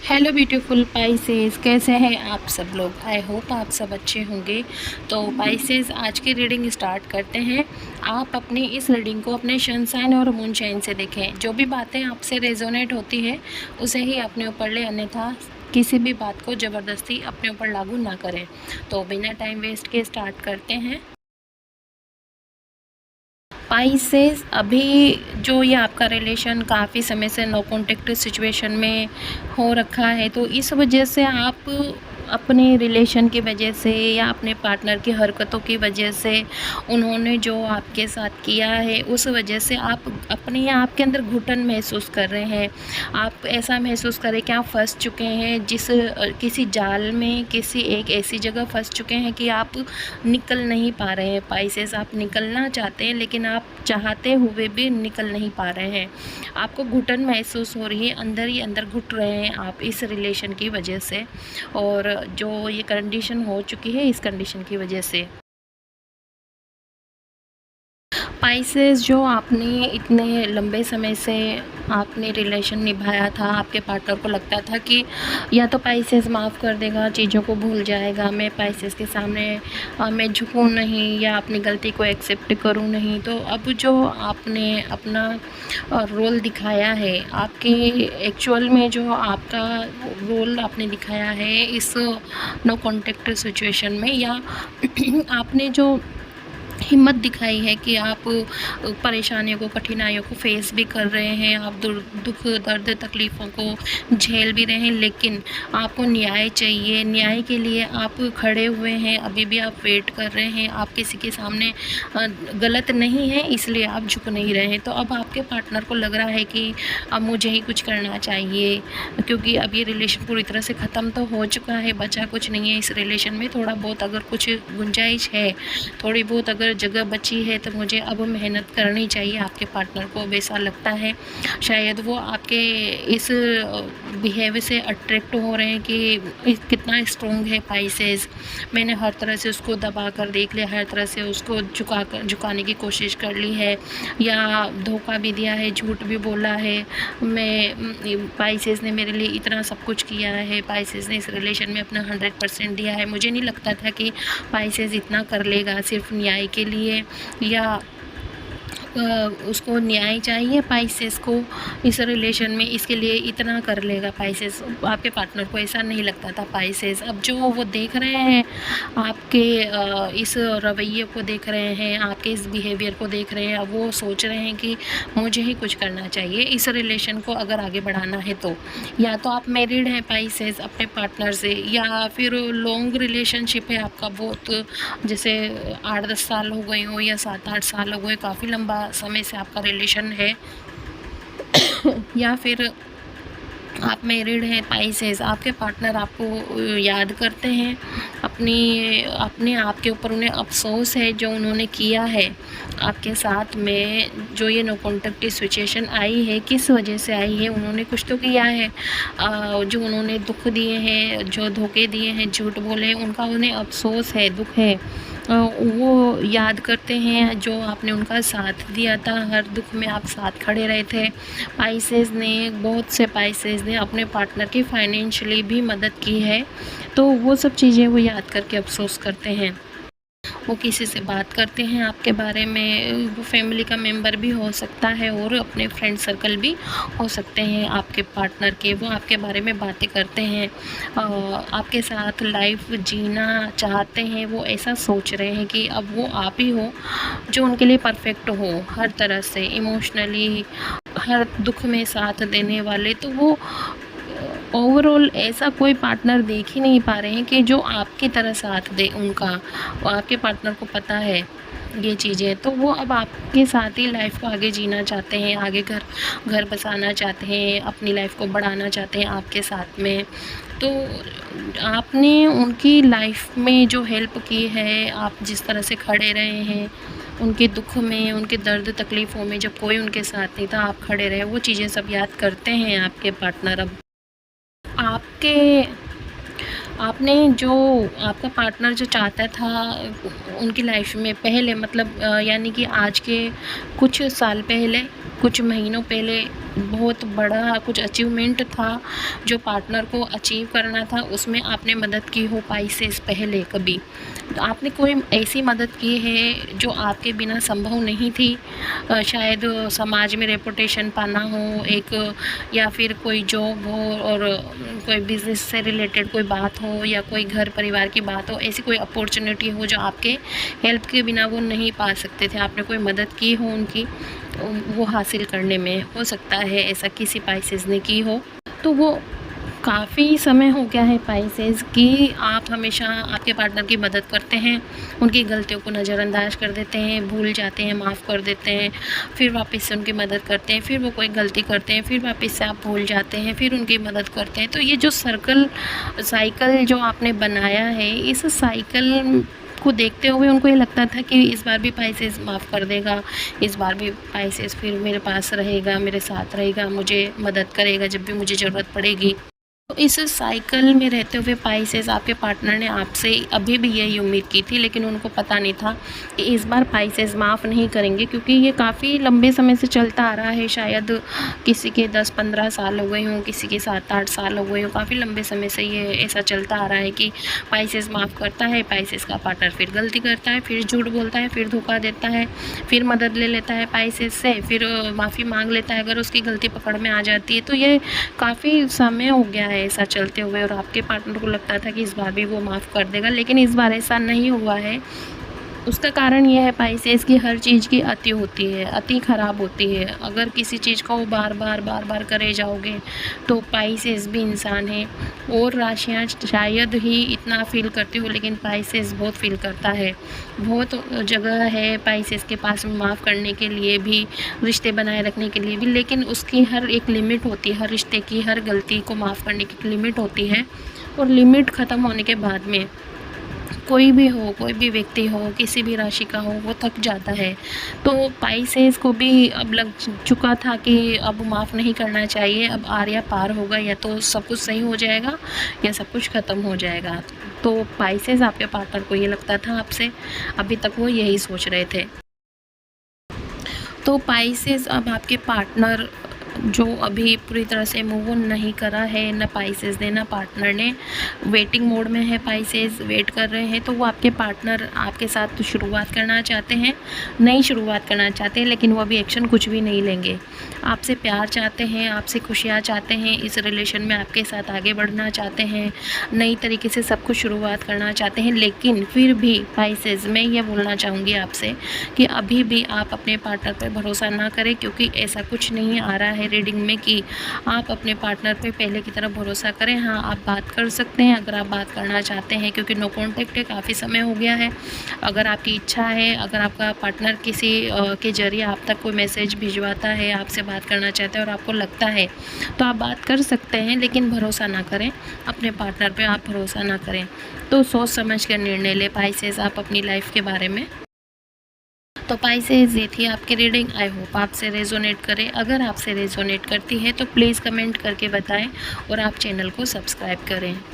Hello beautiful Pisces, कैसे हैं आप सब लोग। आई होप आप सब अच्छे होंगे। तो पाइसेस, आज की रीडिंग स्टार्ट करते हैं। आप अपनी इस रीडिंग को अपने सन साइन और मून साइन से देखें। जो भी बातें आपसे रेजोनेट होती है उसे ही अपने ऊपर ले, अन्यथा किसी भी बात को ज़बरदस्ती अपने ऊपर लागू ना करें। तो बिना टाइम वेस्ट के स्टार्ट करते हैं। पाइसेस, अभी जो ये आपका रिलेशन काफ़ी समय से नो कॉन्टेक्ट सिचुएशन में हो रखा है, तो इस वजह से आप अपने रिलेशन की वजह से या अपने पार्टनर की हरकतों की वजह से, उन्होंने जो आपके साथ किया है उस वजह से आप अपने आप के अंदर घुटन महसूस कर रहे हैं। आप ऐसा महसूस करें कि आप फंस चुके हैं किसी जाल में, किसी एक ऐसी जगह फंस चुके हैं कि आप निकल नहीं पा रहे हैं। पाइसेस, आप निकलना चाहते हैं लेकिन आप चाहते हुए भी निकल नहीं पा रहे हैं। आपको घुटन महसूस हो रही है, अंदर ही अंदर घुट रहे हैं आप इस रिलेशन की वजह से, और जो ये कंडीशन हो चुकी है इस कंडीशन की वजह से। स्पाइसेस, जो आपने इतने लंबे समय से आपने रिलेशन निभाया था, आपके पार्टनर को लगता था कि या तो स्पाइसेस माफ़ कर देगा, चीज़ों को भूल जाएगा, मैं स्पाइसेस के सामने मैं झुकूँ नहीं या अपनी गलती को एक्सेप्ट करूँ नहीं। तो अब जो आपने अपना रोल दिखाया है, आपके एक्चुअल में जो आपका रोल आपने दिखाया है इस नो कॉन्टेक्ट सिचुएशन में, या आपने जो हिम्मत दिखाई है कि आप परेशानियों को, कठिनाइयों को फेस भी कर रहे हैं, आप दुख दर्द तकलीफ़ों को झेल भी रहे हैं, लेकिन आपको न्याय चाहिए। न्याय के लिए आप खड़े हुए हैं, अभी भी आप वेट कर रहे हैं। आप किसी के सामने गलत नहीं है, इसलिए आप झुक नहीं रहे हैं। तो अब आपके पार्टनर को लग रहा है कि अब मुझे ही कुछ करना चाहिए, क्योंकि अब ये रिलेशन पूरी तरह से ख़त्म तो हो चुका है, बचा कुछ नहीं है इस रिलेशन में। थोड़ा बहुत अगर कुछ गुंजाइश है, थोड़ी बहुत अगर जगह बची है, तो मुझे अब मेहनत करनी चाहिए। आपके पार्टनर को वैसा लगता है। शायद वो आपके इस बिहेवियर से अट्रैक्ट हो रहे हैं कि कितना स्ट्रॉन्ग है पाइसेस। मैंने हर तरह से उसको दबा कर देख लिया, हर तरह से उसको झुकाने की कोशिश कर ली है, या धोखा भी दिया है, झूठ भी बोला है। पाइसेस ने मेरे लिए इतना सब कुछ किया है, पाइसेस ने इस रिलेशन में अपना 100% दिया है। मुझे नहीं लगता था कि पाइसेस इतना कर लेगा सिर्फ न्याय के लिए, या उसको न्याय चाहिए पाइसेस को इस रिलेशन में, इसके लिए इतना कर लेगा पाइसेस। आपके पार्टनर को ऐसा नहीं लगता था पाइसेस। अब जो वो देख रहे हैं, आपके इस रवैये को देख रहे हैं, आपके इस बिहेवियर को देख रहे हैं, अब वो सोच रहे हैं कि मुझे ही कुछ करना चाहिए इस रिलेशन को अगर आगे बढ़ाना है तो। या तो आप मैरिड हैं पाइसेस अपने पार्टनर से, या फिर लॉन्ग रिलेशनशिप है आपका, बहुत जैसे 8-10 साल हो गए हो या 7-8 साल हो गए, काफ़ी लंबा समय से आपका रिलेशन है। या फिर आप मैरिड हैं पाइसेस, आपके पार्टनर आपको याद करते हैं, अपने आप के ऊपर उन्हें अफसोस है जो उन्होंने किया है आपके साथ में। जो ये नो कॉन्टेक्ट की सिचुएशन आई है, किस वजह से आई है, उन्होंने कुछ तो किया है। जो उन्होंने दुख दिए हैं, जो धोखे दिए हैं, झूठ बोले हैं, उनका उन्हें अफसोस है, दुख है। वो याद करते हैं जो आपने उनका साथ दिया था, हर दुख में आप साथ खड़े रहे थे। पाइसेस ने, बहुत से पाइसेस ने अपने पार्टनर की फाइनेंशियली भी मदद की है, तो वो सब चीज़ें वो याद करके अफसोस करते हैं। वो किसी से बात करते हैं आपके बारे में, वो फैमिली का मेंबर भी हो सकता है और अपने फ्रेंड सर्कल भी हो सकते हैं आपके पार्टनर के। वो आपके बारे में बातें करते हैं, आपके साथ लाइफ जीना चाहते हैं। वो ऐसा सोच रहे हैं कि अब वो आप ही हो जो उनके लिए परफेक्ट हो, हर तरह से इमोशनली, हर दुख में साथ देने वाले। तो वो ओवरऑल ऐसा कोई पार्टनर देख ही नहीं पा रहे हैं कि जो आपकी तरह साथ दे उनका। आपके पार्टनर को पता है ये चीज़ें, तो वो अब आपके साथ ही लाइफ को आगे जीना चाहते हैं, आगे घर बसाना चाहते हैं, अपनी लाइफ को बढ़ाना चाहते हैं आपके साथ में। तो आपने उनकी लाइफ में जो हेल्प की है, आप जिस तरह से खड़े रहे हैं उनके दुख में, उनके दर्द तकलीफ़ों में, जब कोई उनके साथ नहीं था आप खड़े रहे, वो चीज़ें सब याद करते हैं आपके पार्टनर। अब आपके आपने जो आपका पार्टनर जो चाहता था उनकी लाइफ में पहले, मतलब यानी कि आज के कुछ साल पहले, कुछ महीनों पहले बहुत बड़ा कुछ अचीवमेंट था जो पार्टनर को अचीव करना था, उसमें आपने मदद की हो स्पाइसेस पहले कभी, तो आपने कोई ऐसी मदद की है जो आपके बिना संभव नहीं थी। शायद समाज में रेपुटेशन पाना हो एक, या फिर कोई जॉब हो और कोई बिज़नेस से रिलेटेड कोई बात हो, या कोई घर परिवार की बात हो, ऐसी कोई अपॉर्चुनिटी हो जो आपके हेल्प के बिना वो नहीं पा सकते थे, आपने कोई मदद की हो उनकी वो हासिल करने में। हो सकता है ऐसा किसी स्पाइसेस ने की हो। तो वो काफ़ी समय हो गया है स्पाइसेस कि आप हमेशा आपके पार्टनर की मदद करते हैं, उनकी गलतियों को नज़रअंदाज कर देते हैं, भूल जाते हैं, माफ़ कर देते हैं, फिर वापस से उनकी मदद करते हैं, फिर वो कोई गलती करते हैं, फिर वापस से आप भूल जाते हैं, फिर उनकी मदद करते हैं। तो ये जो साइकिल जो आपने बनाया है, इस साइकिल को देखते हुए उनको ये लगता था कि इस बार भी स्पाइसेस माफ़ कर देगा, इस बार भी स्पाइसेस फिर मेरे पास रहेगा, मेरे साथ रहेगा, मुझे मदद करेगा जब भी मुझे ज़रूरत पड़ेगी। तो इस साइकिल में रहते हुए स्पाइसेस आपके पार्टनर ने आपसे अभी भी यही उम्मीद की थी, लेकिन उनको पता नहीं था कि इस बार स्पाइसेस माफ़ नहीं करेंगे, क्योंकि ये काफ़ी लंबे समय से चलता आ रहा है। शायद किसी के 10-15 साल हो गए हों, किसी के 7-8 साल हो गए हों, काफ़ी लंबे समय से ये ऐसा चलता आ रहा है कि स्पाइसेस माफ़ करता है, स्पाइसेस का पार्टनर फिर गलती करता है, फिर झूठ बोलता है, फिर धोखा देता है, फिर मदद ले लेता है स्पाइसेस से, फिर माफ़ी मांग लेता है अगर उसकी गलती पकड़ में आ जाती है। तो ये काफ़ी समय हो गया है ऐसा चलते हुए, और आपके पार्टनर को लगता था कि इस बार भी वो माफ़ कर देगा, लेकिन इस बार ऐसा नहीं हुआ है। उसका कारण ये है स्पाइसेस की हर चीज़ की अति होती है, अति ख़राब होती है। अगर किसी चीज़ को बार बार करे जाओगे तो स्पाइसेस भी इंसान है, और राशियाँ शायद ही इतना फील करती हो, लेकिन स्पाइसेस बहुत फील करता है। बहुत जगह है स्पाइसेस के पास माफ़ करने के लिए भी, रिश्ते बनाए रखने के लिए भी, लेकिन उसकी हर एक लिमिट होती है। हर रिश्ते की हर गलती को माफ़ करने की लिमिट होती है, और लिमिट ख़त्म होने के बाद में कोई भी हो, कोई भी व्यक्ति हो, किसी भी राशि का हो, वो थक जाता है। तो स्पाइसेस को भी अब लग चुका था कि अब माफ़ नहीं करना चाहिए, अब आर्या पार होगा, या तो सब कुछ सही हो जाएगा या सब कुछ ख़त्म हो जाएगा। तो स्पाइसेस आपके पार्टनर को ये लगता था आपसे, अभी तक वो यही सोच रहे थे। तो स्पाइसेस अब आपके पार्टनर जो अभी पूरी तरह से मूव ऑन नहीं करा है, न स्पाइसेस ने न पार्टनर ने, वेटिंग मोड में है स्पाइसेस, वेट कर रहे हैं। तो वो आपके पार्टनर आपके साथ शुरुआत करना चाहते हैं, नई शुरुआत करना चाहते हैं, लेकिन वो अभी एक्शन कुछ भी नहीं लेंगे। आपसे प्यार चाहते हैं, आपसे खुशियाँ चाहते हैं, इस रिलेशन में आपके साथ आगे बढ़ना चाहते हैं, नई तरीके से सब कुछ शुरुआत करना चाहते हैं। लेकिन फिर भी स्पाइसेस, मैं ये बोलना चाहूँगी आपसे कि अभी भी आप अपने पार्टनर पर भरोसा ना करें, क्योंकि ऐसा कुछ नहीं आ रहा है रीडिंग में कि आप अपने पार्टनर पे पहले की तरह भरोसा करें। हाँ, आप बात कर सकते हैं अगर आप बात करना चाहते हैं, क्योंकि नो कॉन्टैक्ट है, काफ़ी समय हो गया है। अगर आपकी इच्छा है, अगर आपका पार्टनर किसी के ज़रिए आप तक कोई मैसेज भिजवाता है, आपसे बात करना चाहता है और आपको लगता है, तो आप बात कर सकते हैं, लेकिन भरोसा ना करें अपने पार्टनर पर, आप भरोसा ना करें। तो सोच समझ कर निर्णय ले स्पाइसेस आप अपनी लाइफ के बारे में। तो स्पाइसेस, ये थी आपकी रीडिंग। आई होप आपसे रेजोनेट करे। अगर आपसे रेजोनेट करती है तो प्लीज़ कमेंट करके बताएं, और आप चैनल को सब्सक्राइब करें।